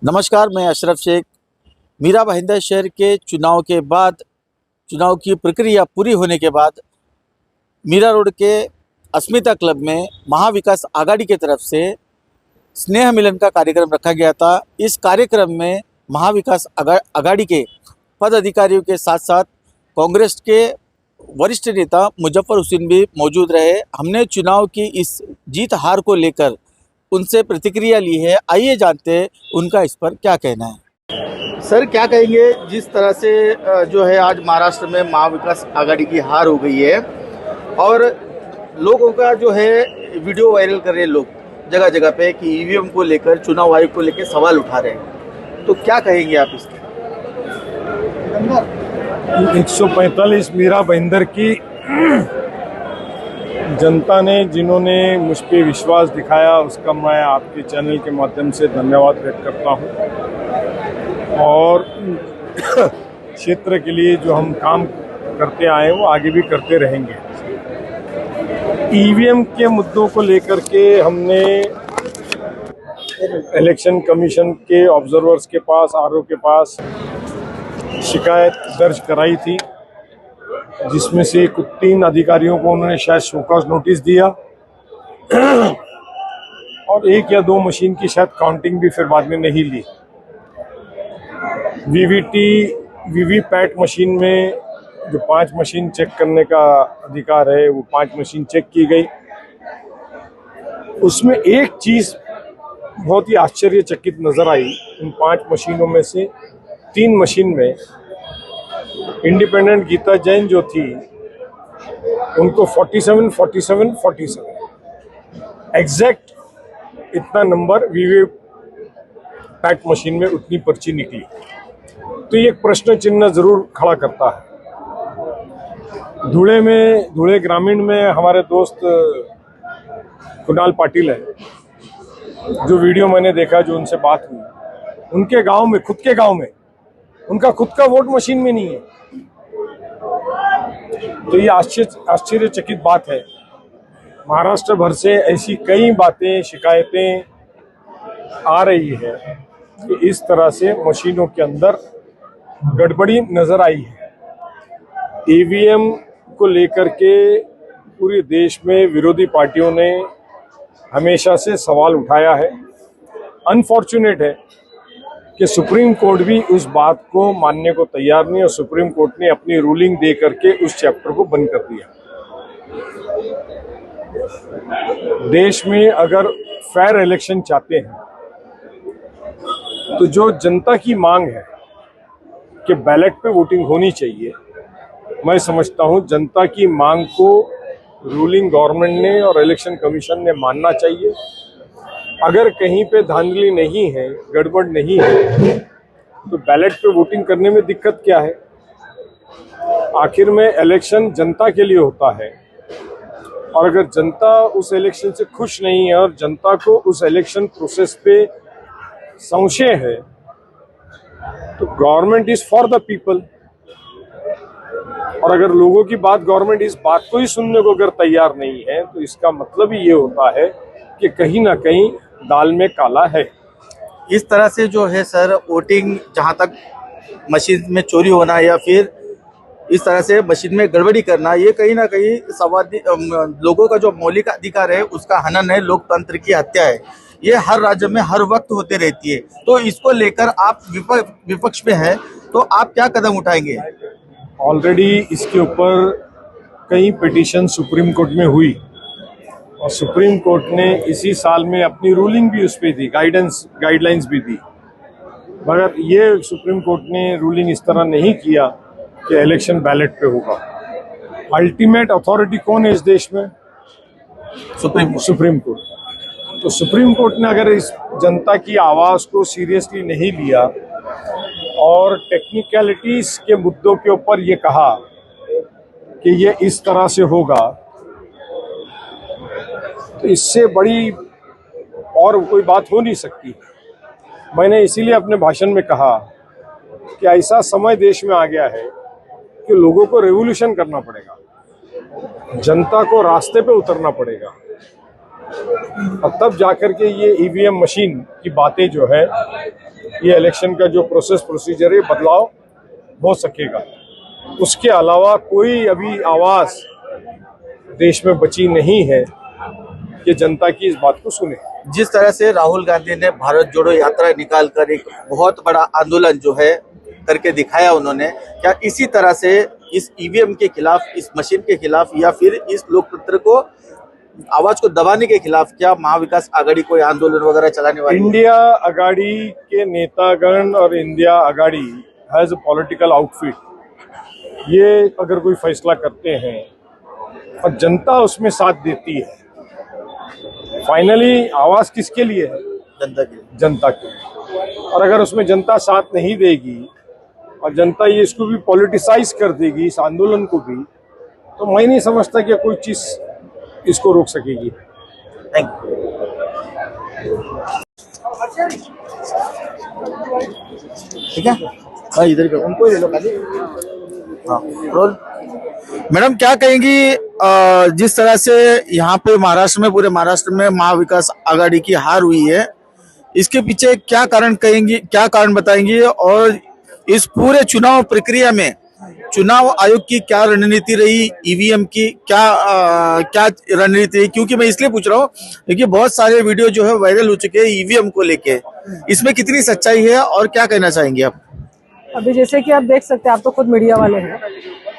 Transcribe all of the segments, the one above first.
नमस्कार, मैं अशरफ शेख। मीरा भाईंदर शहर के चुनाव के बाद, चुनाव की प्रक्रिया पूरी होने के बाद मीरा रोड के अस्मिता क्लब में महाविकास आघाड़ी की तरफ से स्नेह मिलन का कार्यक्रम रखा गया था। इस कार्यक्रम में महाविकास आघाड़ी के पद अधिकारियों के साथ साथ कांग्रेस के वरिष्ठ नेता मुजफ्फर हुसैन भी मौजूद रहे। हमने चुनाव की इस जीत हार को लेकर उनसे प्रतिक्रिया ली है। आइए जानते हैं उनका इस पर क्या कहना है। सर, क्या कहेंगे जिस तरह से जो है आज महाराष्ट्र में महाविकास आघाड़ी की हार हो गई है और लोगों का जो है वीडियो वायरल कर रहे हैं लोग जगह जगह पे कि ईवीएम को लेकर, चुनाव आयोग को लेकर सवाल उठा रहे हैं, तो क्या कहेंगे आप इसके? 145 मीरा भाईंदर की जनता ने, जिन्होंने मुझ पे विश्वास दिखाया, उसका मैं आपके चैनल के माध्यम से धन्यवाद व्यक्त करता हूं। और क्षेत्र के लिए जो हम काम करते आए वो आगे भी करते रहेंगे। ईवीएम के मुद्दों को लेकर के हमने इलेक्शन कमीशन के ऑब्जर्वर्स के पास, आरओ के पास शिकायत दर्ज कराई थी, जिसमें से कुछ 3 अधिकारियों को उन्होंने शायद शोकॉज नोटिस दिया और 1 या 2 मशीन की शायद काउंटिंग भी फिर बाद में नहीं ली। वीवीपैट मशीन में जो 5 मशीन चेक करने का अधिकार है, वो 5 मशीन चेक की गई। उसमें एक चीज बहुत ही आश्चर्यचकित नजर आई। उन 5 मशीनों में से 3 मशीन में इंडिपेंडेंट गीता जैन जो थी, उनको 47 एग्जैक्ट इतना नंबर वीवीपैट मशीन में उतनी पर्ची निकली। तो ये एक प्रश्न चिन्ह जरूर खड़ा करता है। धुले ग्रामीण में हमारे दोस्त कुणाल पाटिल है, जो वीडियो मैंने देखा, जो उनसे बात हुई, उनके गांव में, खुद के गांव में, उनका खुद का वोट मशीन में नहीं है। तो ये आश्चर्यचकित बात है। महाराष्ट्र भर से ऐसी कई बातें, शिकायतें आ रही है कि इस तरह से मशीनों के अंदर गड़बड़ी नजर आई है। ईवीएम को लेकर के पूरे देश में विरोधी पार्टियों ने हमेशा से सवाल उठाया है। अनफॉर्चुनेट है कि सुप्रीम कोर्ट भी उस बात को मानने को तैयार नहीं, और सुप्रीम कोर्ट ने अपनी रूलिंग दे करके उस चैप्टर को बंद कर दिया। देश में अगर फेयर इलेक्शन चाहते हैं तो जो जनता की मांग है कि बैलेट पे वोटिंग होनी चाहिए, मैं समझता हूं जनता की मांग को रूलिंग गवर्नमेंट ने और इलेक्शन कमीशन ने मानना चाहिए। अगर कहीं पे धांधली नहीं है, गड़बड़ नहीं है, तो बैलेट पे वोटिंग करने में दिक्कत क्या है? आखिर में इलेक्शन जनता के लिए होता है, और अगर जनता उस इलेक्शन से खुश नहीं है और जनता को उस इलेक्शन प्रोसेस पे संशय है, तो government is for the people. और अगर लोगों की बात, गवर्नमेंट इस बात को ही सुनने को अगर तैयार नहीं है, तो इसका मतलब ही ये होता है कि कहीं ना कहीं दाल में काला है। इस तरह से जो है सर, वोटिंग जहां तक मशीन में चोरी होना या फिर इस तरह से मशीन में गड़बड़ी करना, ये कहीं ना कहीं लोगों का जो मौलिक अधिकार है उसका हनन है, लोकतंत्र की हत्या है। ये हर राज्य में हर वक्त होते रहती है। तो इसको लेकर आप विपक्ष में हैं, तो आप क्या कदम उठाएंगे? ऑलरेडी इसके ऊपर कई पिटीशन सुप्रीम कोर्ट में हुई, और सुप्रीम कोर्ट ने इसी साल में अपनी रूलिंग भी उस पर दी, गाइडलाइंस भी दी। मगर ये सुप्रीम कोर्ट ने रूलिंग इस तरह नहीं किया कि इलेक्शन बैलेट पे होगा। अल्टीमेट अथॉरिटी कौन है इस देश में? Supreme court. तो सुप्रीम कोर्ट ने अगर इस जनता की आवाज को सीरियसली नहीं लिया और टेक्निकलिटीज के मुद्दों के ऊपर ये कहा कि ये इस तरह से होगा, तो इससे बड़ी और कोई बात हो नहीं सकती। मैंने इसीलिए अपने भाषण में कहा कि ऐसा समय देश में आ गया है कि लोगों को रेवोल्यूशन करना पड़ेगा, जनता को रास्ते पे उतरना पड़ेगा, और तब जाकर के ये ईवीएम मशीन की बातें जो है ये इलेक्शन का जो प्रोसीजर है बदलाव हो सकेगा। उसके अलावा कोई अभी आवाज़ देश में बची नहीं है कि जनता की इस बात को सुने। जिस तरह से राहुल गांधी ने भारत जोड़ो यात्रा निकालकर एक बहुत बड़ा आंदोलन जो है करके दिखाया उन्होंने, क्या इसी तरह से इस ईवीएम के खिलाफ, इस मशीन के खिलाफ या फिर इस लोकतंत्र को आवाज को दबाने के खिलाफ क्या महाविकास आघाड़ी कोई आंदोलन वगैरह चलाने वाली है? इंडिया आघाड़ी के नेतागण और India Aghadi has a political outfit. ये अगर कोई फैसला करते हैं और जनता उसमें साथ देती है, फाइनली आवाज किसके लिए है? जनता के लिए। जनता के लिए। और अगर उसमें जनता साथ नहीं देगी और जनता ये इसको भी पॉलिटिसाइज कर देगी, इस आंदोलन को भी, तो मैं नहीं समझता कि कोई चीज इसको रोक सकेगी। Thank you. ठीक है, हाँ इधर का उनको ही ले लो खाली। हाँ रोल। मैडम क्या कहेंगी, जिस तरह से यहाँ पे महाराष्ट्र में, पूरे महाराष्ट्र में महाविकास आघाड़ी की हार हुई है, इसके पीछे क्या कारण कहेंगी, क्या कारण बताएंगी, और इस पूरे चुनाव प्रक्रिया में चुनाव आयोग की क्या रणनीति रही, ईवीएम की क्या रणनीति रही? क्योंकि मैं इसलिए पूछ रहा हूँ क्योंकि बहुत सारे वीडियो जो है वायरल हो चुके हैं ईवीएम को लेके, इसमें कितनी सच्चाई है और क्या कहना चाहेंगे आप? अभी जैसे कि आप देख सकते हैं, आप तो खुद मीडिया वाले हैं,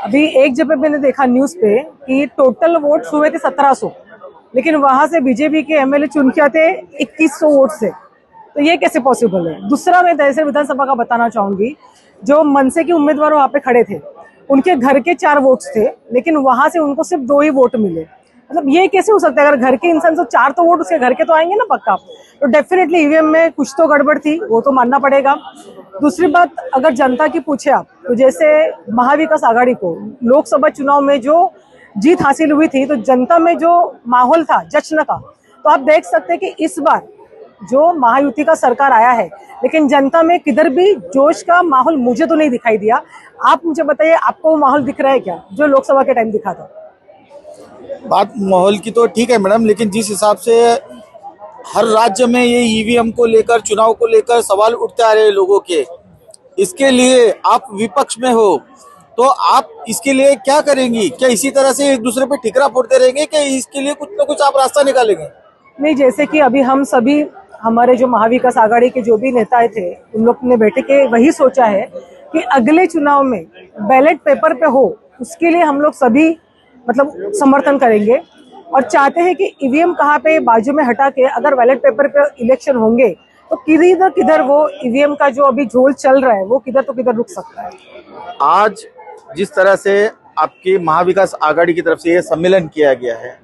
अभी एक जगह मैंने देखा न्यूज पे कि टोटल वोट हुए थे 1700, लेकिन वहां से बीजेपी के एमएलए चुन के आते 2100 वोट से। तो ये कैसे पॉसिबल है? दूसरा, मैं तहसील विधानसभा का बताना चाहूंगी, जो मनसे के उम्मीदवार वहां पे खड़े थे, उनके घर के 4 वोट्स थे, लेकिन वहां से उनको सिर्फ 2 ही वोट मिले। मतलब ये कैसे हो सकता है? अगर घर के इंसान तो 4 तो वोट उसके घर के तो आएंगे ना पक्का। तो डेफिनेटली ईवीएम में कुछ तो गड़बड़ थी, वो तो मानना पड़ेगा। दूसरी बात, अगर जनता की पूछे आप, तो जैसे महाविकास आघाड़ी को लोकसभा चुनाव में जो जीत हासिल हुई थी, तो जनता में जो माहौल था जश्न का, तो आप देख सकते हैं कि इस बार जो महायुति का सरकार आया है, लेकिन जनता में किधर भी जोश का माहौल मुझे तो नहीं दिखाई दिया। आप मुझे बताइए, आपको वो माहौल दिख रहा है क्या जो लोकसभा के टाइम दिखा था? बात माहौल की तो ठीक है मैडम, लेकिन जिस हिसाब से हर राज्य में ये ईवीएम को लेकर, चुनाव को लेकर सवाल उठते आ रहे हैं लोगों के, इसके लिए आप विपक्ष में हो, तो आप इसके लिए क्या करेंगी? क्या इसी तरह से एक दूसरे पे ठिकरा फोड़ते रहेंगे, क्या इसके लिए कुछ ना कुछ आप रास्ता निकालेंगे? नहीं, जैसे कि अभी हम सभी, हमारे जो महाविकास आघाड़ी के जो भी नेता थे, उन लोग ने बैठे के वही सोचा है कि अगले चुनाव में बैलेट पेपर पे हो, उसके लिए हम लोग सभी मतलब समर्थन करेंगे और चाहते हैं कि ईवीएम कहाँ पे बाजू में हटा के अगर बैलेट पेपर पे इलेक्शन होंगे तो किधर किधर वो ईवीएम का जो अभी झोल चल रहा है वो किधर तो किधर रुक सकता है। आज जिस तरह से आपकी महाविकास आघाड़ी की तरफ से ये सम्मेलन किया गया है,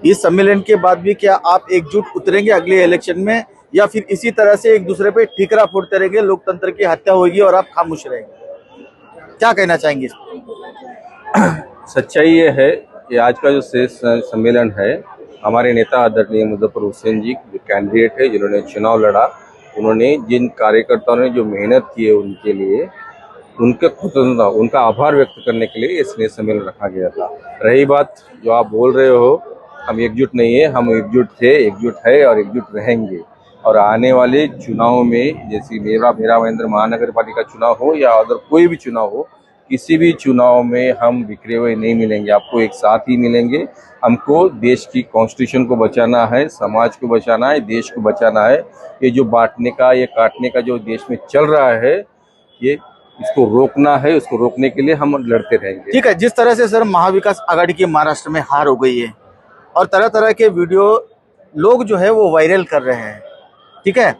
इस सम्मेलन के बाद भी क्या आप एकजुट उतरेंगे अगले इलेक्शन में, या फिर इसी तरह से एक दूसरे पे ठिकरा फोड़ते रहेंगे, लोकतंत्र की हत्या होगी और आप खामोश रहेंगे? क्या कहना चाहेंगे इस पर? सच्चाई ये है कि आज का जो शेष सम्मेलन है, हमारे नेता आदरणीय मुजफ्फर हुसैन जी जो कैंडिडेट है, जिन्होंने चुनाव लड़ा, उन्होंने जिन कार्यकर्ताओं ने जो मेहनत की है उनके लिए, उनके कृतज्ञता, उनका आभार व्यक्त करने के लिए इसलिए सम्मेलन रखा गया था। रही बात जो आप बोल रहे हो, हम एकजुट नहीं है, हम एकजुट थे, एकजुट है और एकजुट रहेंगे। और आने वाले चुनाव में, जैसे मेरा महेंद्र महानगर पालिका चुनाव हो या अदर कोई भी चुनाव हो, किसी भी चुनाव में हम बिखरे हुए नहीं मिलेंगे, आपको एक साथ ही मिलेंगे। हमको देश की कॉन्स्टिट्यूशन को बचाना है, समाज को बचाना है, देश को बचाना है। ये जो बांटने का, ये काटने का जो देश में चल रहा है, ये इसको रोकना है, उसको रोकने के लिए हम लड़ते रहेंगे। ठीक है, जिस तरह से सर महाविकास आघाड़ी की महाराष्ट्र में हार हो गई है और तरह तरह के वीडियो लोग जो है वो वायरल कर रहे हैं, ठीक है,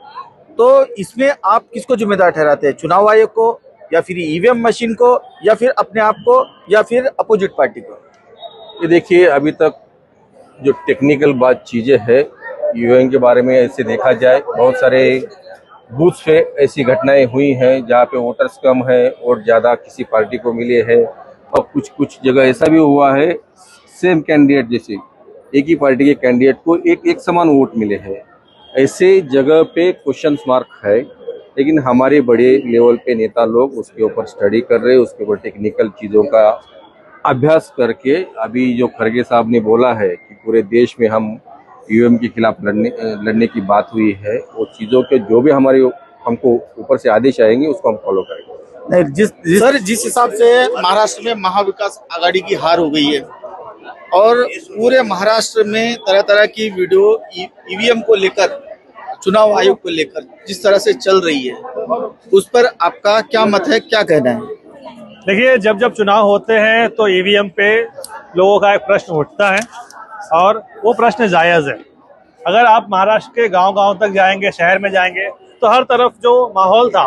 तो इसमें आप किसको जिम्मेदार ठहराते हैं? चुनाव आयोग को, या फिर ईवीएम मशीन को, या फिर अपने आप को, या फिर अपोजिट पार्टी को? ये देखिए, अभी तक जो टेक्निकल बात चीज़ें है ईवीएम के बारे में, ऐसे देखा जाए बहुत सारे बूथ पे ऐसी घटनाएं हुई हैं जहाँ पे वोटर्स कम है, वोट ज़्यादा किसी पार्टी को मिले हैं, और कुछ जगह ऐसा भी हुआ है सेम कैंडिडेट, जैसे एक ही पार्टी के कैंडिडेट को एक समान वोट मिले हैं। ऐसे जगह पे क्वेश्चन मार्क है, लेकिन हमारे बड़े लेवल पे नेता लोग उसके ऊपर स्टडी कर रहे हैं, उसके ऊपर टेक्निकल चीज़ों का अभ्यास करके, अभी जो खरगे साहब ने बोला है कि पूरे देश में हम ईवीएम के खिलाफ लड़ने की बात हुई है, वो चीज़ों के जो भी हमारे हमको ऊपर से आदेश आएंगे उसको हम फॉलो करेंगे। नहीं, सर जिस हिसाब से महाराष्ट्र में महाविकास आघाड़ी की हार हो गई है और पूरे महाराष्ट्र में तरह तरह की वीडियो ईवीएम को लेकर, चुनाव आयोग को लेकर जिस तरह से चल रही है, उस पर आपका क्या मत है, क्या कहना है? देखिए, जब जब चुनाव होते हैं तो ईवीएम पे लोगों का एक प्रश्न उठता है और वो प्रश्न जायज़ है। अगर आप महाराष्ट्र के गांव-गांव तक जाएंगे, शहर में जाएंगे, तो हर तरफ जो माहौल था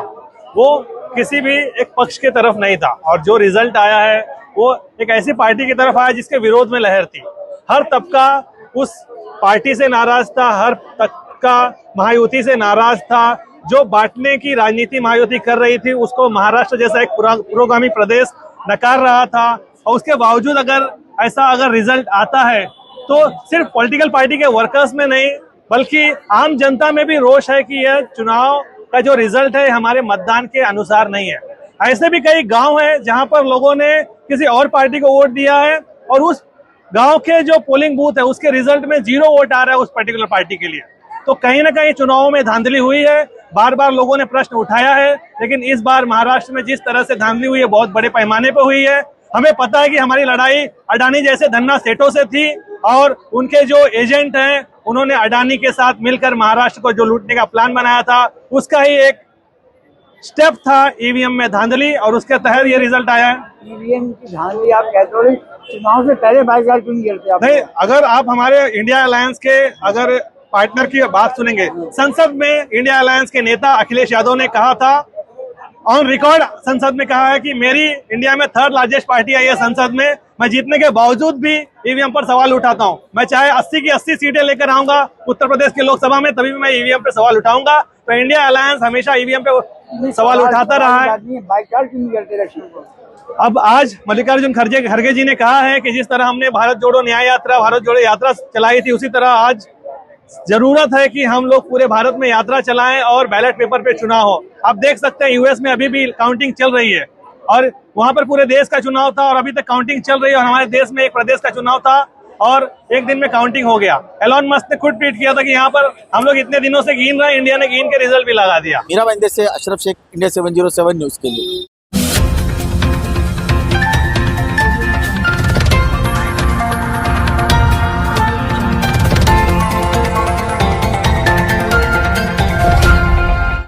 वो किसी भी एक पक्ष के तरफ नहीं था और जो रिजल्ट आया है वो एक ऐसी पार्टी की तरफ आया जिसके विरोध में लहर थी। हर तबका उस पार्टी से नाराज था, हर तबका महायुति से नाराज था। जो बांटने की राजनीति महायुति कर रही थी उसको महाराष्ट्र जैसा एक पुरोगामी प्रदेश नकार रहा था और उसके बावजूद अगर रिजल्ट आता है तो सिर्फ पॉलिटिकल पार्टी के वर्कर्स में नहीं बल्कि आम जनता में भी रोष है कि यह चुनाव का जो रिजल्ट है हमारे मतदान के अनुसार नहीं है। ऐसे भी कई गांव हैं जहां पर लोगों ने किसी और पार्टी को वोट दिया है और उस गांव के जो पोलिंग बूथ है उसके रिजल्ट में 0 वोट आ रहा है उस पर्टिकुलर पार्टी के लिए। तो कहीं ना कहीं चुनावों में धांधली हुई है। बार बार लोगों ने प्रश्न उठाया है, लेकिन इस बार महाराष्ट्र में जिस तरह से धांधली हुई है बहुत बड़े पैमाने पर हुई है। हमें पता है कि हमारी लड़ाई अडानी जैसे धन्ना सेठों से थी और उनके जो एजेंट हैं उन्होंने अडानी के साथ मिलकर महाराष्ट्र को जो लूटने का प्लान बनाया था उसका ही एक स्टेप था ईवीएम में धांधली और उसके तहत ये रिजल्ट आया है। ईवीएम की धांधली आप कहते हो, चुनाव से पहले बाईकाट क्यों नहीं करते आप? नहीं, अगर आप हमारे इंडिया अलायंस के अगर पार्टनर की बात सुनेंगे, संसद में इंडिया अलायंस के नेता अखिलेश यादव ने कहा था, ऑन रिकॉर्ड संसद में कहा है कि मेरी इंडिया में 3rd लार्जेस्ट पार्टी है ये संसद में, मैं जीतने के बावजूद भी ईवीएम पर सवाल उठाता हूं। मैं चाहे 80 की 80 सीटें लेकर आऊंगा उत्तर प्रदेश की लोकसभा में, तभी भी मैं ईवीएम पे सवाल उठाऊंगा। तो इंडिया अलायंस हमेशा ईवीएम पे सवाल उठाता रहा है। बाईकाट क्यों नहीं करते इलेक्शन को? अब आज मल्लिकार्जुन खड़गे जी ने कहा है कि जिस तरह हमने भारत जोड़ो न्याय यात्रा, भारत जोड़ो यात्रा चलाई थी, उसी तरह आज जरूरत है कि हम लोग पूरे भारत में यात्रा चलाएं और बैलेट पेपर पे चुनाव हो। आप देख सकते हैं यूएस में अभी भी काउंटिंग चल रही है और वहां पर पूरे देश का चुनाव था और अभी तक काउंटिंग चल रही है और हमारे देश में एक प्रदेश का चुनाव था और एक दिन में काउंटिंग हो गया। एलॉन मस्क ने खुद ट्वीट किया था कि यहाँ पर हम लोग इतने दिनों से गिन रहे हैं, इंडिया ने गिन के रिजल्ट भी लगा दिया। मीरा भाईंदर से अशरफ शेख, इंडिया 707 न्यूज के लिए।